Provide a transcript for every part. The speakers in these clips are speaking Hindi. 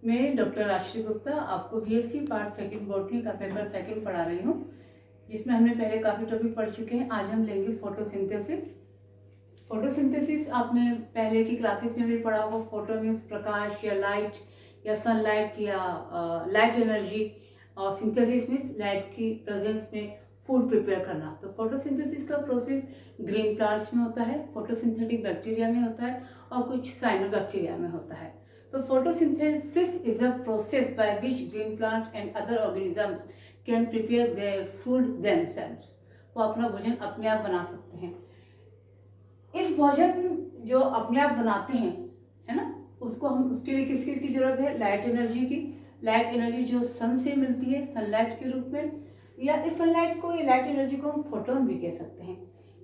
मैं डॉक्टर आश्री गुप्ता आपको बीएससी पार्ट सेकंड बॉटनी का पेपर सेकंड पढ़ा रही हूँ, जिसमें हमने पहले काफ़ी टॉपिक पढ़ चुके हैं। आज हम लेंगे फोटोसिंथेसिस। फोटोसिंथेसिस आपने पहले की क्लासेस में भी पढ़ा होगा। फोटो मीन्स प्रकाश या लाइट या सनलाइट या लाइट एनर्जी, और सिंथेसिस मीन्स लाइट की प्रेजेंस में फूड प्रिपेयर करना। तो फोटोसिंथेसिस का प्रोसेस ग्रीन प्लांट्स में होता है, फोटोसिंथेटिक बैक्टीरिया में होता है और कुछ साइनोबैक्टीरिया में होता है। तो photosynthesis is a process by which green plants and other organisms can prepare their food themselves। वो अपना भोजन अपने आप बना सकते हैं। इस भोजन जो अपने आप बनाते हैं, है ना, उसको हम उसके लिए किस चीज़ की जरूरत है? लाइट एनर्जी की। लाइट एनर्जी जो सन से मिलती है, सनलाइट के रूप में, या इस सनलाइट को, या लाइट एनर्जी को हम फोटोन भी कह सकते हैं।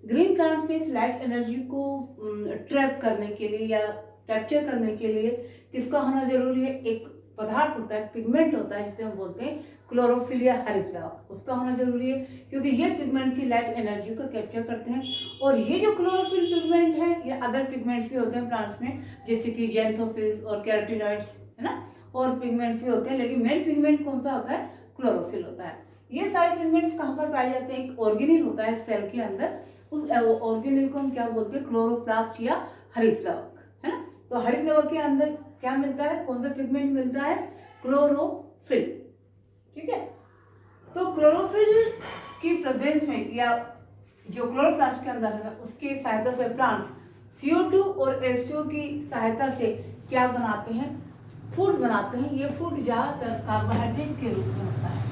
ग्रीन प्लांट्स में इस लाइट एनर्जी को ट्रैप करने के लिए या कैप्चर करने के लिए किसका होना जरूरी है? एक पदार्थ होता है, पिगमेंट होता है, जिसे हम बोलते हैं क्लोरोफिल या हरित लवक। उसका होना जरूरी है क्योंकि ये पिगमेंट्स ही लाइट एनर्जी को कैप्चर करते हैं। और ये जो क्लोरोफिल पिगमेंट है, ये अदर पिगमेंट्स भी होते हैं प्लांट्स में, जैसे कि जेंथोफिल्स और कैरोटीनॉइड्स, है ना, और पिगमेंट्स भी होते हैं। लेकिन मेन पिगमेंट कौन सा होता है? क्लोरोफिल होता है। ये सारे पिगमेंट्स कहाँ पर पाए जाते हैं? एक ऑर्गेनिल होता है सेल के अंदर। उस ऑर्गेनिल को हम क्या बोलते हैं? क्लोरोप्लास्ट या हरित लवक, है ना। तो हरित लवक के अंदर क्या मिलता है? कौन सा पिगमेंट मिलता है? क्लोरोफिल। ठीक है। तो क्लोरोफिल की प्रेजेंस में, या जो क्लोरोप्लास्ट के अंदर है, उसकी सहायता से प्लांट्स CO2 और H2O की सहायता से क्या बनाते हैं? फूड बनाते हैं। ये फूड ज्यादातर कार्बोहाइड्रेट के रूप में होता है।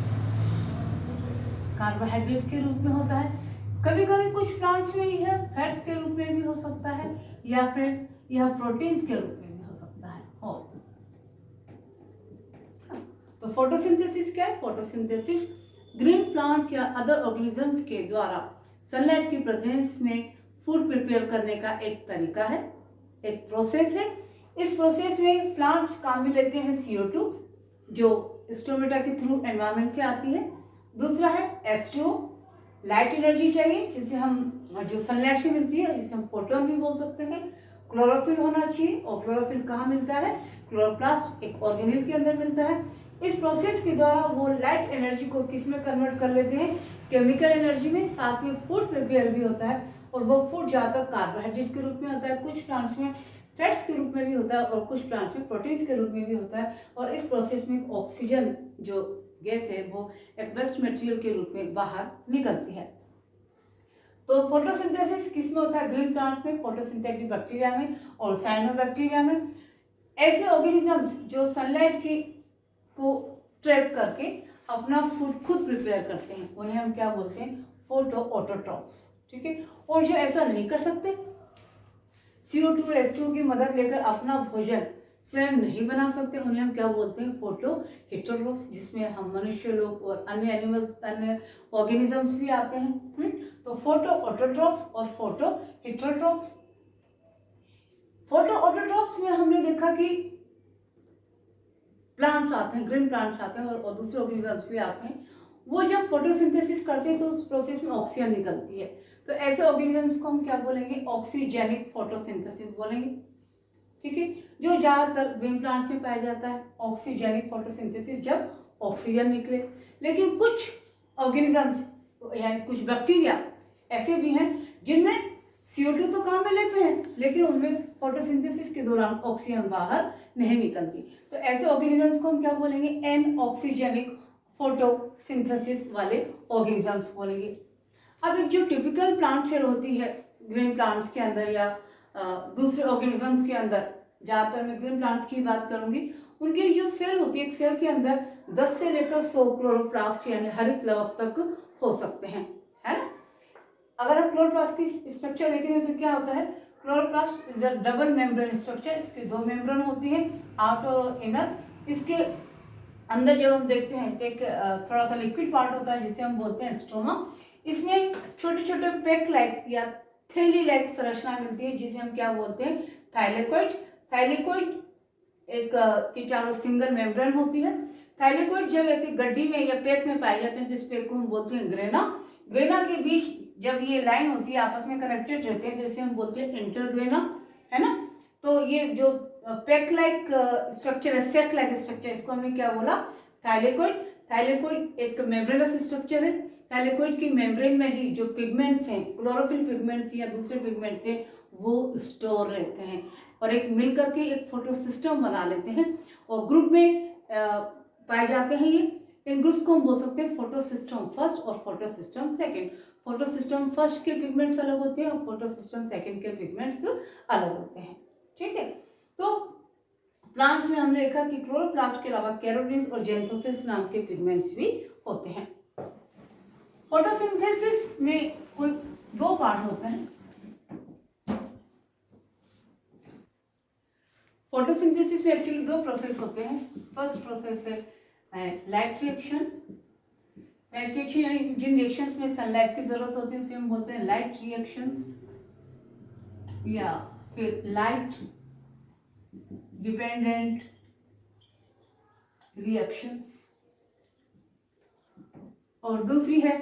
कार्बोहाइड्रेट के रूप में होता है। कभी कभी कुछ प्लांट्स में यह फैट्स के रूप में भी हो सकता है, या फिर यह प्रोटीन्स के रूप में भी हो सकता है। और तो फोटोसिंथेसिस क्या है? फोटोसिंथेसिस ग्रीन प्लांट्स या अदर ऑर्गेनिजम्स के द्वारा सनलाइट की प्रेजेंस में फूड प्रिपेयर करने का एक तरीका है, एक प्रोसेस है। इस प्रोसेस में प्लांट्स काम में लेते हैं CO2, जो स्टोमेटा के थ्रू एनवायरमेंट से आती है। दूसरा है H2O, लाइट एनर्जी चाहिए, जिसे हम, जो सनलाइट से मिलती है, जिसे हम फोटोन भी बोल सकते हैं। क्लोरोफिल होना चाहिए, और क्लोरोफिल कहाँ मिलता है? क्लोरोप्लास्ट, एक ऑर्गेनिल के अंदर मिलता है। इस प्रोसेस के द्वारा वो लाइट एनर्जी को किस में कन्वर्ट कर लेते हैं? केमिकल एनर्जी में। साथ में फूड प्रिपेयर भी होता है, और वो फूड ज़्यादातर कार्बोहाइड्रेट के रूप में होता है, कुछ प्लांट्स में फैट्स के रूप में भी होता है, और कुछ प्लांट्स में प्रोटीन्स के रूप में भी होता है। और इस प्रोसेस में ऑक्सीजन जो गैस है, वो एक वेस्ट मटेरियल के रूप में बाहर निकलती है। तो फोटोसिंथेसिस किस में होता है? ग्रीन प्लांट्स में, फोटोसिंथेटिक बैक्टीरिया में और साइनोबैक्टीरिया में। ऐसे ऑर्गेनिजम्स जो सनलाइट की को ट्रैप करके अपना फूड खुद प्रिपेयर करते हैं, उन्हें हम क्या बोलते हैं? Photo autotrophs. ठीक है। और जो ऐसा नहीं कर सकते, CO2 और H2O की मदद लेकर अपना भोजन स्वयं नहीं बना सकते, उन्हें हम क्या बोलते हैं? फोटो हेटेरोट्रॉफ्स, जिसमें हम मनुष्य लोग और अन्य एनिमल्स, अन्य ऑर्गेनिजम्स भी आते हैं। तो फोटो ऑटोट्रॉफ्स और फोटो हेटेरोट्रॉफ्स। फोटो ऑटोट्रॉफ्स में हमने देखा कि प्लांट्स आते हैं, ग्रीन प्लांट्स आते हैं, और दूसरे ऑर्गेनिजम्स भी आते हैं। वो जब फोटोसिंथेसिस करते हैं तो उस प्रोसेस में ऑक्सीजन निकलती है। तो ऐसे ऑर्गेनिजम्स को हम क्या बोलेंगे? ऑक्सीजेनिक फोटोसिंथेसिस बोलेंगे। ठीक है। जो ज्यादातर ग्रीन प्लांट्स में पाया जाता है, ऑक्सीजेनिक फोटोसिंथेसिस, जब ऑक्सीजन निकले। लेकिन कुछ ऑर्गेनिजम्स, यानी कुछ बैक्टीरिया ऐसे भी हैं जिनमें CO2 तो काम में लेते हैं, लेकिन उनमें फोटोसिंथेसिस के दौरान ऑक्सीजन बाहर नहीं निकलती। तो ऐसे ऑर्गेनिजम्स को हम क्या बोलेंगे? एन ऑक्सीजेनिक फोटोसिंथेसिस वाले ऑर्गेनिजम्स बोलेंगे। अब एक जो टिपिकल प्लांट सेल होती है ग्रीन प्लांट्स के अंदर, या दूसरे ऑर्गेनिजम्स के अंदर, ज्यादातर मैं ग्रीन प्लांट्स की बात करूंगी, उनकी जो सेल होती है, एक सेल के अंदर 10 से लेकर 100 क्लोरोप्लास्ट यानी हरित लवक तक हो सकते हैं, है ना। अगर हम क्लोरोप्लास्ट की स्ट्रक्चर देखेंगे तो क्या होता है? Chloroplast is a double membrane structure. इसके दो मेम्ब्रेन होती है, आउटर और इनर। इसके अंदर जब हम देखते हैं तो एक थोड़ा सा लिक्विड पार्ट होता है, जिसे हम बोलते हैं स्ट्रोमा। इसमें छोटे छोटे पैक लाइक या थैली लाइक संरचना मिलती है, जिसे हम क्या बोलते हैं? थाइलेकोइड। थाइलेकोइड एक के चारों सिंगल मेम्ब्रेन होती है। थाइलेकोइड जब ऐसे गड्डी में या पैक में पाए जाते हैं, जिस पैक को हम बोलते हैं ग्रेना। ग्रेना के बीच जब ये लाइन होती है, आपस में कनेक्टेड रहते हैं, जैसे हम बोलते हैं इंटरग्रेना, है ना। तो ये जो पैक लाइक स्ट्रक्चर है, सेक लाइक स्ट्रक्चर, इसको हमने क्या बोला, थाइलेकोइड। थाइलेकोइड एक मेम्ब्रेनस स्ट्रक्चर है। थाइलेकोइड की मेम्ब्रेन में ही जो पिगमेंट्स हैं, क्लोरोफिल पिगमेंट्स या दूसरे पिगमेंट्स हैं, वो स्टोर रहते हैं और एक मिलकर के एक फोटो सिस्टम बना लेते हैं और ग्रुप में पाए जाते हैं। ये इन ग्रुप्स को हम बोल सकते हैं फोटो सिस्टम फर्स्ट और photo system second. Photo system first के पिगमेंट्स अलग होते हैं और फोटो सिस्टम सेकेंड के पिगमेंट्स अलग होते हैं। ठीक है, तो प्लांट्स में हमने देखा कि क्लोरोप्लास्ट के अलावा कैरोटीन्स और जेंथोफिल्स नाम के पिगमेंट्स भी होते हैं। फोटोसिंथेसिस में कुल 2 पार्ट होते हैं। फोटोसिंथेसिस में एक्चुअली 2 प्रोसेस होते हैं। फर्स्ट प्रोसेस है लाइट रिएक्शन। लाइट रिएक्शन यानी जिन रिएक्शंस में सनलाइट की जरूरत होती है उसे हम बोलते हैं लाइट रिएक्शंस, या फिर लाइट डिपेंडेंट रिएक्शंस। और दूसरी है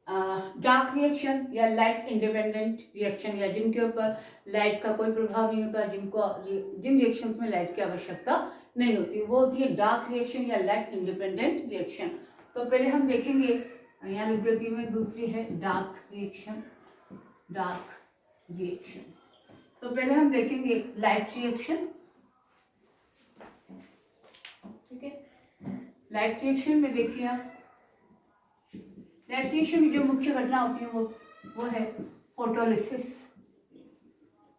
डार्क रिएक्शन या लाइट इंडिपेंडेंट रिएक्शन, या जिनके ऊपर लाइट का कोई प्रभाव नहीं होता, जिन रिएक्शंस में लाइट की आवश्यकता नहीं होती, वो होती है डार्क रिएक्शन या लाइट इंडिपेंडेंट रिएक्शन। तो पहले हम देखेंगे, यहाँ लिख देती हूँ मैं, दूसरी है डार्क रिएक्शन, डार्क रिएक्शंस। तो पहले हम देखेंगे लाइट रिएक्शन। ठीक है, लाइट रिएक्शन में देखिए आप, लाइट रिएक्शन में जो मुख्य घटना होती है वो है photolysis,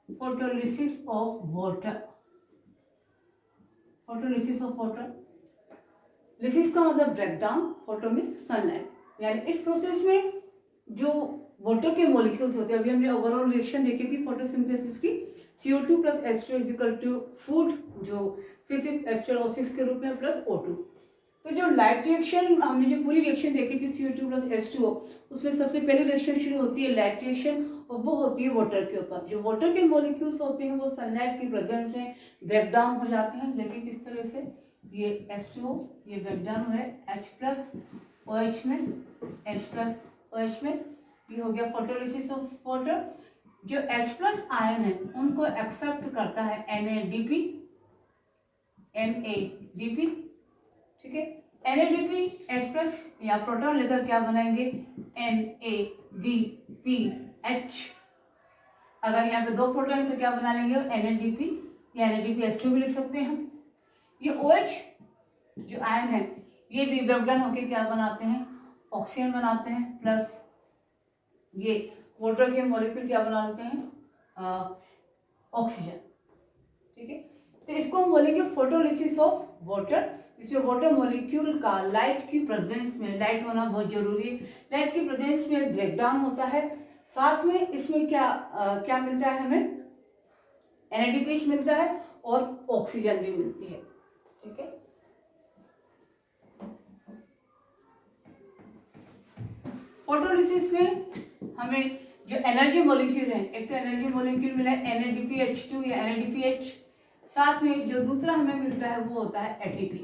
photolysis of water. Photolysis of water, lysis का मतलब ब्रेकडाउन, फोटो मींस सनलाइट। यानी इस प्रोसेस में जो वाटर के मॉलिक्यूल्स होते हैं, अभी हमने ओवरऑल रिएक्शन देखी थी फोटोसिंथेसिस की, CO2 plus H2 is equal to food, जो C6H12O6 के रूप में, प्लस O2। तो जो लाइट रिएक्शन, हमने जो पूरी रिएक्शन देखी थी CO2 प्लस H2O, उसमें सबसे पहली रिएक्शन शुरू होती है लाइट रिएक्शन, और वो होती है वाटर के ऊपर। जो वाटर के मॉलिक्यूल्स होते हैं वो सनलाइट की प्रेजेंस में ब्रेकडाउन हो जाते हैं। देखिए किस तरह से, ये H2O ये ब्रेकडाउन है H प्लस OH में, H प्लस OH में, ये हो गया फोटोलिसिस ऑफ वाटर। जो H प्लस आयन है उनको एक्सेप्ट करता है NADP, ठीक है। NADPH प्लस या प्रोटॉन लेकर क्या बनाएंगे, NADPH। अगर यहाँ पे 2 प्रोटॉन है तो क्या बना लेंगे, NADP या NADPH2 भी लिख सकते हैं हम। ये OH जो आयन है ये भी ब्रेकडाउन होकर क्या बनाते हैं, ऑक्सीजन बनाते हैं, प्लस ये वाटर के मॉलिक्यूल क्या बनाते हैं, ऑक्सीजन। ठीक है, तो इसको हम बोलेंगे फोटोलिसिस ऑफ वाटर, इसमें वाटर मॉलिक्यूल का लाइट की प्रेजेंस में, लाइट होना बहुत जरूरी है, लाइट की प्रेजेंस में ब्रेकडाउन होता है। साथ में इसमें क्या मिलता है हमें, NADPH मिलता है और ऑक्सीजन भी मिलती है। ठीक है, फोटोलिसिस में हमें जो एनर्जी मॉलिक्यूल है, एक तो एनर्जी मॉलिक्यूल मिला है NADPH2 या NADPH, साथ में जो दूसरा हमें मिलता है वो होता है ATP।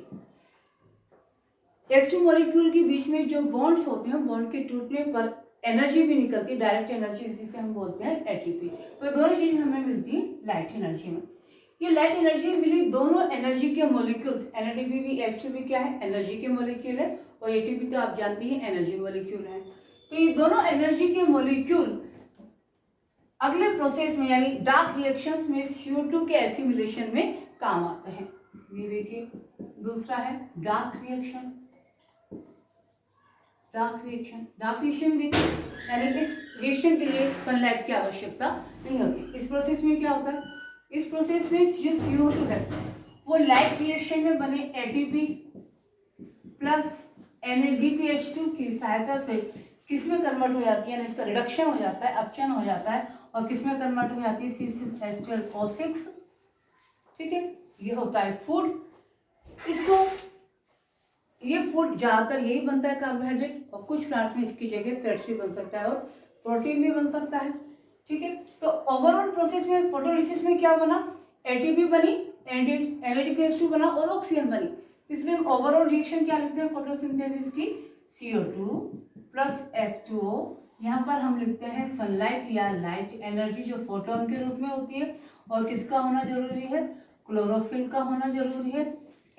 H2 मॉलिक्यूल के बीच में जो बॉन्ड्स होते हैं, बॉन्ड के टूटने पर एनर्जी भी निकलती है, डायरेक्ट एनर्जी, इसी से हम बोलते हैं ATP। तो दोनों चीज हमें मिलती है लाइट एनर्जी में। ये लाइट एनर्जी मिली दोनों एनर्जी के मॉलिक्यूल्स, NADP भी H2 भी क्या है, एनर्जी के मॉलिक्यूल है, और ATP तो आप जानती हैं एनर्जी मॉलिक्यूल है। तो ये दोनों एनर्जी के मॉलिक्यूल अगले प्रोसेस में यानी डार्क रिएक्शंस में CO2 के एसिमिलेशन में काम आते हैं। ये देखिए दूसरा है डार्क रिएक्शन। डार्क रिएक्शन देखिए, यानी इस रिएक्शन के लिए सनलाइट की आवश्यकता नहीं होती। इस प्रोसेस में क्या होता है, इस प्रोसेस में जो CO2 है वो लाइट रिएक्शन में बने ATP प्लस NADPH2 की सहायता से किसमें कन्वर्ट हो जाती है, यानी इसका रिडक्शन हो जाता है, अपचयन हो जाता है, और किसमें कन्वर्ट हो जाती है, C6H12O6। ठीक है, ये होता है फूड। इसको ये फूड ज्यादातर यही बनता है कार्बोहाइड्रेट, और कुछ प्लांट्स में इसकी जगह फैट्स भी बन सकता है और प्रोटीन भी बन सकता है। ठीक है, तो ओवरऑल प्रोसेस में फोटोलिसिस में क्या बना, ATP बनी, NADPH2 बना और ऑक्सीजन बनी। इसलिए हम ओवरऑल रिएक्शन क्या लिखते हैं फोटोसिंथेसिस की, CO2 प्लस H2O। यहाँ पर हम लिखते हैं सनलाइट या लाइट एनर्जी जो फोटोन के रूप में होती है, और किसका होना जरूरी है, क्लोरोफिल का होना जरूरी है।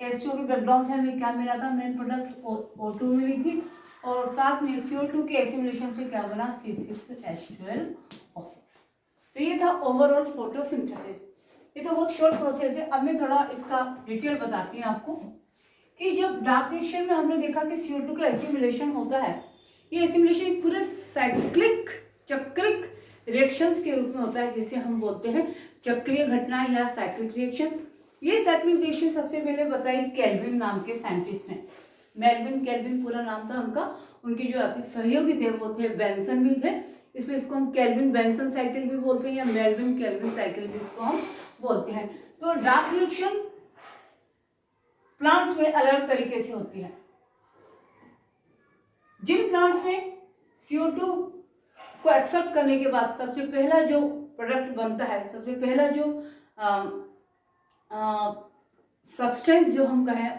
H2O के ब्रेकडाउन से हमें क्या मिला था, मेन प्रोडक्ट O2 मिली थी, और साथ में CO2 के एसिमिलेशन से क्या बना, C6H12O6। तो ये था ओवरऑल फोटोसिंथेसिस। ये तो बहुत शॉर्ट प्रोसेस है। अब मैं थोड़ा इसका डिटेल बताती हूँ आपको कि जब डार्क रिएक्शन में हमने देखा कि CO2 का एसिमिलेशन होता है, ये एसिमिलेशन एक पूरे साइक्लिक चक्रिक रिएक्शंस के रूप में होता है, जिसे हम बोलते हैं चक्रीय घटनाएं या साइक्लिक रिएक्शन। ये साइक्लिक रिएक्शन सबसे पहले बताई केल्विन नाम के साइंटिस्ट ने। मेल्विन केल्विन पूरा नाम था उनका। उनके जो सहयोगी थे वो थे बेंसन भी थे, इसलिए इसको हम केल्विन बेंसन साइकिल भी बोलते हैं या मेल्विन केल्विन साइकिल भी इसको हम बोलते हैं। तो डार्क रिएक्शन प्लांट्स में अलग तरीके से होती है। जिन प्लांट्स में CO2 को एक्सेप्ट करने के बाद सबसे पहला जो प्रोडक्ट बनता है, सबसे पहला जो सब्सटेंस जो हम कहें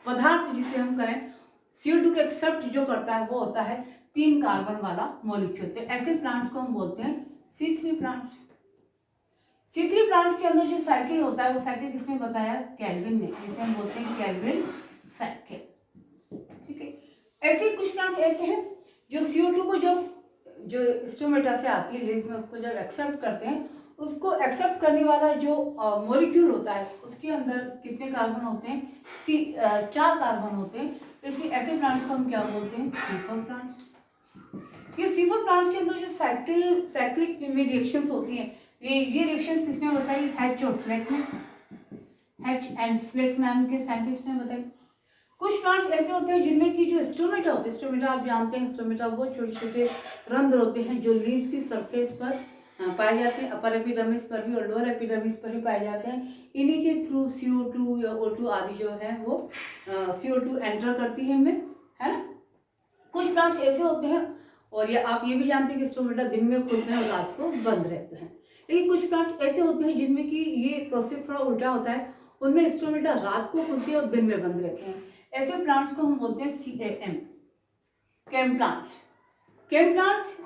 पदार्थ जिसे हम कहें CO2 को एक्सेप्ट जो करता है वो होता है 3 कार्बन वाला मॉलिक्यूल। तो ऐसे प्लांट्स को हम बोलते हैं C3 प्लांट्स। C3 प्लांट्स के अंदर जो साइकिल होता है वो साइकिल किसने बताया, केल्विन ने, जिसे हम बोलते हैं केल्विन साइकिल। ठीक है। ऐसे कुछ प्लांट्स ऐसे हैं जो CO2 को जो स्टोमेटा से आती है लीव्स में, उसको जब एक्सेप्ट करते हैं, उसको एक्सेप्ट करने वाला जो मॉलिक्यूल होता है उसके अंदर कितने कार्बन होते हैं, 4 कार्बन होते हैं। तो इसलिए ऐसे प्लांट्स को हम क्या बोलते हैं, C4 प्लांट्स। ये C4 प्लांट्स के अंदर जो साइक्लिक रिएक्शंस होती हैं, ये रिएक्शंस किसने बताई, हैच और स्लेक ने, हैच एंड स्लेक नाम के साइंटिस्ट ने बताई। कुछ प्लांट्स ऐसे होते हैं जिनमें की जो स्टोमेटा होते हैं, स्टोमेटा आप जानते हैं, स्टोमेटा वो छोटे छोटे रंध्र होते हैं जो लीव्स की सरफेस पर पाए जाते हैं, अपर एपिडर्मिस पर भी और लोअर एपिडर्मिस पर भी पाए जाते हैं। इन्हीं के थ्रू CO2 या O2 आदि जो है वो CO2 एंटर करती है इनमें, है ना। कुछ प्लांट्स ऐसे होते हैं, और ये आप ये भी जानते हैं कि स्टोमेटा दिन में खुलते हैं और रात को बंद रहते हैं। लेकिन कुछ प्लांट्स ऐसे होते हैं जिनमें कि ये प्रोसेस थोड़ा उल्टा होता है, उनमें स्टोमेटा रात को खुलती है और दिन में बंद रहते हैं। ऐसे प्लांट्स को हम बोलते हैं CAM, CAM plants. CAM plants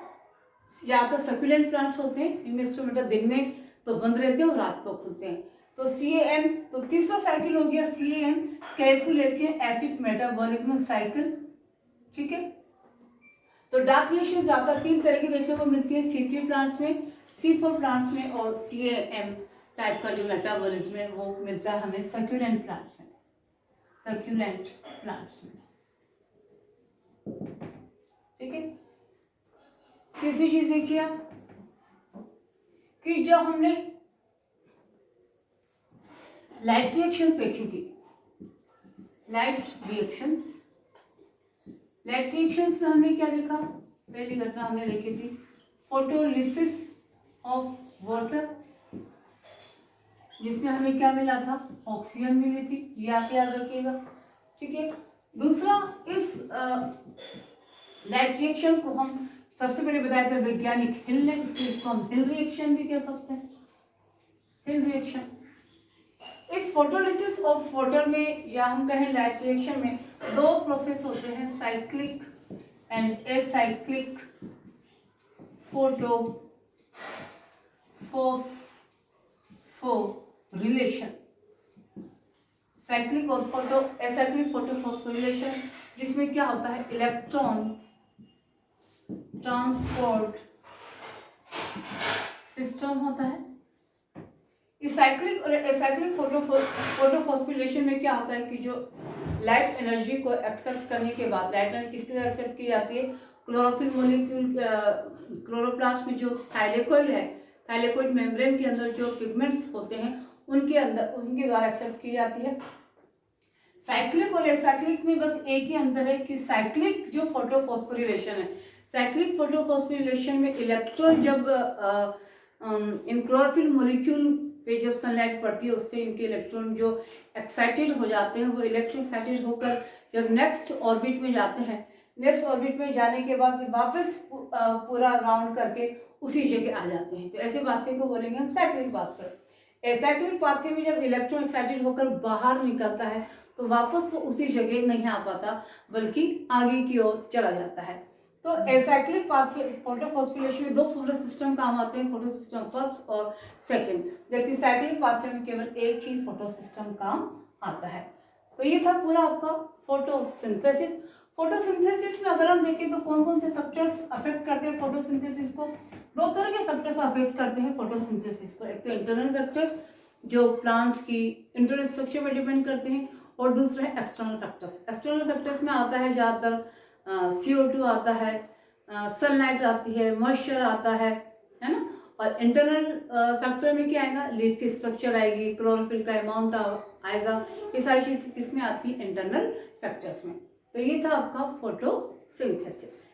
ज्यादातर सकुलेंट प्लांट्स होते हैं, इनमें स्टोमेटा दिन में तो बंद रहते हैं और रात को खुलते हैं। तो CAM, तो तीसरा साइकिल हो गया CAM, कैल्सुलेशन एसिड मेटाबॉलिज्म साइकिल। ठीक है। तो डार्क रिएक्शन ज्यादातर 3 तरह की देखने को मिलती है, C3 प्लांट्स में, C4 प्लांट्स में, और CAM टाइप का जो मेटाबॉलिज्म है वो मिलता है हमें सकुलेंट प्लांट्स में, सकुलेंट प्लांट्स में। ठीक है। तीसरी चीज देखिए आप कि जब हमने लाइट रिएक्शंस देखी थी, लाइट रिएक्शंस में हमने क्या देखा, पहली घटना हमने देखी थी फोटोलिसिस ऑफ वाटर, जिसमें हमें क्या मिला था, ऑक्सीजन मिली थी, ये आप याद रखिएगा। ठीक है। दूसरा, इस लाइट रिएक्शन को हम सबसे पहले बताया था वैज्ञानिक हिल ने, इसको हम हिल रिएक्शन भी कह सकते हैं, हिल रिएक्शन। इस फोटोलिसिस ऑफ वाटर में या हम कहें लाइट रिएक्शन में 2 प्रोसेस होते हैं, cyclic and acyclic photophosphorylation, cyclic और एसाइक्लिक फोटोफॉस्फोरिलेशन, जिसमें क्या होता है, इलेक्ट्रॉन ट्रांसपोर्ट सिस्टम होता है। इस साइक्लिक और एसाइक्लिक फोटोफॉस्फोरिलेशन में क्या होता है कि जो लाइट एनर्जी को एक्सेप्ट करने के बाद, लाइट एनर्जी किसके लिए एक्सेप्ट की जाती है, क्लोरोफिल मॉलिक्यूल, क्लोरोप्लास्ट में जो थाइलेकोइड है, थाइलेकोइड मेम्ब्रेन के अंदर जो पिगमेंट्स होते हैं उनके अंदर, उनके द्वारा एक्सेप्ट की जाती है। साइक्लिक और एसाइक्लिक में बस एक ही अंतर है कि साइक्लिक जो फोटोफॉस्फोरिलेशन है, साइक्लिक फोटोफॉस्फोरिलेशन में इलेक्ट्रॉन जब इन क्लोरोफिल मॉलिक्यूल पे जब सनलाइट पड़ती है उससे इनके इलेक्ट्रॉन जो एक्साइटेड हो जाते हैं, वो इलेक्ट्रॉन एक्साइटेड होकर जब नेक्स्ट ऑर्बिट में जाते हैं, नेक्स्ट ऑर्बिट में जाने के बाद वापस पूरा राउंड करके उसी जगह आ जाते हैं। तो ऐसे पाथवे को बोलेंगे हम साइक्लिक पाथवे। एसाइक्लिक पाथवे में जब इलेक्ट्रॉन एक्साइटेड होकर बाहर निकलता है तो वापस वो उसी जगह नहीं आ पाता, बल्कि आगे की ओर चला जाता है। तो एसाइक्लिक फोटोफॉस्फोरिलेशन में दो फोटो सिस्टम काम आते हैं, फोटो सिस्टम फर्स्ट और सेकंड, जबकि साइक्लिक पाथवे में केवल एक ही फोटो सिस्टम काम आता है। तो ये था पूरा आपका फोटोसिंथेसिस। फोटोसिंथेसिस में अगर हम देखें तो कौन कौन से फैक्टर्स अफेक्ट करते हैं फोटोसिंथेसिस को। दो तरह के फैक्टर्स अफेक्ट करते हैं फोटोसिंथेसिस को, एक तो इंटरनल फैक्टर्स जो प्लांट्स की इंटरनल स्ट्रक्चर पर डिपेंड करते हैं, और दूसरा है एक्सटर्नल फैक्टर्स। एक्सटर्नल फैक्टर्स में आता है ज़्यादातर CO2 आता है, सनलाइट आती है, मॉइस्चर आता है ना। और इंटरनल फैक्टर में क्या आएगा, लीफ की स्ट्रक्चर आएगी, क्लोरोफिल का अमाउंट आएगा, ये सारी चीज़ किसमें आती है, इंटरनल फैक्टर्स में। तो ये था आपका फोटोसिंथेसिस।